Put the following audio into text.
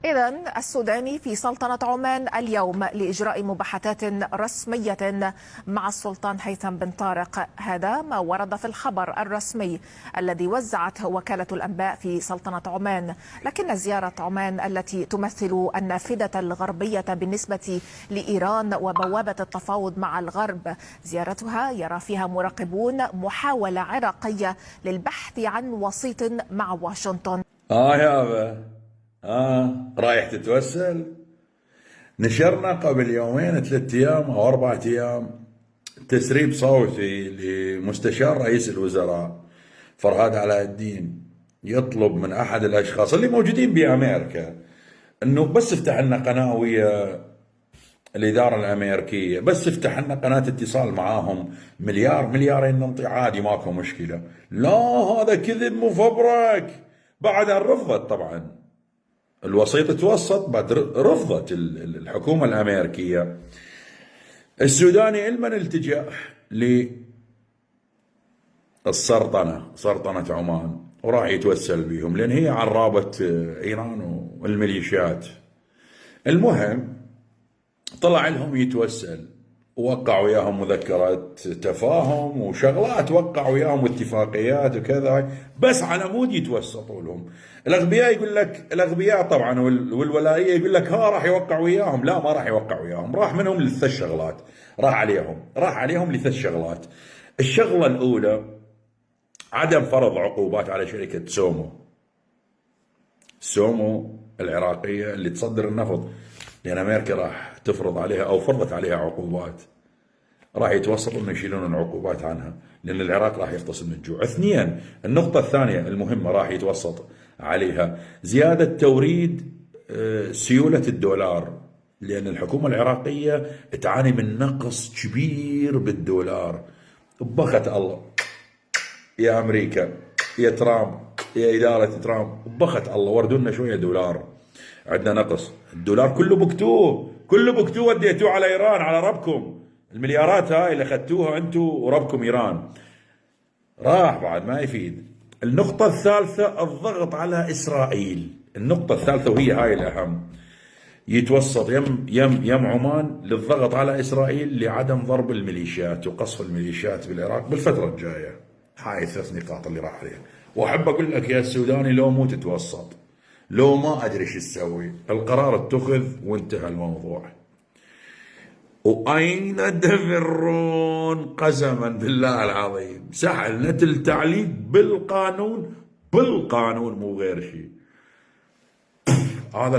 إذن السوداني في سلطنة عمان اليوم لإجراء مباحثات رسمية مع السلطان هيثم بن طارق. هذا ما ورد في الخبر الرسمي الذي وزعته وكالة الأنباء في سلطنة عمان. لكن زيارة عمان التي تمثل النافذة الغربية بالنسبة لإيران وبوابة التفاوض مع الغرب، زيارتها يرى فيها مراقبون محاولة عراقية للبحث عن وسيط مع واشنطن. يابا رايح تتوسل. نشرنا قبل يومين 3 أيام أو 4 أيام تسريب صوتي لمستشار رئيس الوزراء فرهاد علاء الدين يطلب من أحد الأشخاص اللي موجودين بأمريكا أنه بس افتح لنا قناة ويا الإدارة الأمريكية، بس افتح لنا قناة اتصال معاهم، مليارين ننطي عادي ماكو مشكلة. لا، هذا كذب مفبرك. بعد أن رفضت طبعا الوسيط توسط، بعد رفضت الحكومة الأمريكية. السوداني المن التجأ سلطنة عمان وراح يتوسل بهم لأن هي عرابة إيران والميليشيات. المهم طلع لهم يتوسل، ووقع وياهم مذكرات تفاهم وشغلات، وقع وياهم اتفاقيات وكذا، بس على مود يتوسطوا لهم. الاغبياء يقول لك، الاغبياء طبعا والولائيه يقول لك راح يوقع وياهم. لا، ما راح يوقع وياهم، راح منهم ل3 شغلات، راح عليهم ل3 شغلات. الشغله الاولى عدم فرض عقوبات على شركه سومو العراقيه اللي تصدر النفط، لأن أمريكا راح تفرض عليها أو فرضت عليها عقوبات. راح يتوسطوا إنه يشيلون العقوبات عنها لأن العراق راح يفطس من الجوع. 2، النقطة الثانية المهمة راح يتوسط عليها زيادة توريد سيولة الدولار، لأن الحكومة العراقية تعاني من نقص كبير بالدولار. بخت الله يا أمريكا يا ترامب يا إدارة ترامب، بخت الله، وردونا شوية دولار. عندنا نقص، الدولار كله بكتوه وديتوه على إيران، على ربكم. المليارات هاي اللي أخذتوها أنتم وربكم إيران راح بعد ما يفيد. النقطة الثالثة الضغط على إسرائيل. النقطة الثالثة وهي هاي الأهم، يتوسط يم عمان للضغط على إسرائيل لعدم ضرب الميليشيات وقصف الميليشيات بالعراق بالفترة الجاية. هاي 3 نقاط اللي راح عليها. وأحب أقول لك يا السوداني، لو مو تتوسط، لو ما أدري شو تسوي، القرار اتخذ وانتهى الموضوع. وأين تفرون؟ قسما بالله العظيم سحلنا التعليق بالقانون مو غير شيء. هذا